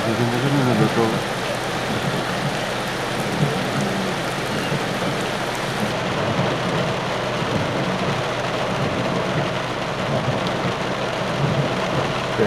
siempre se me salió todo. Sí.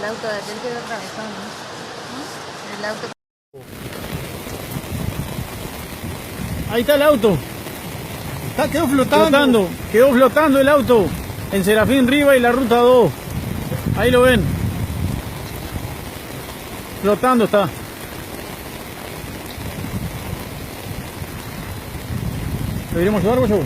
El auto de aquel quedó atravesado, ¿no? El auto. Ahí está el auto. Quedó flotando. Quedó flotando el auto. En Serafín Riva y la ruta 2. Ahí lo ven. Flotando está. ¿Lo iremos a llevar, Bollo?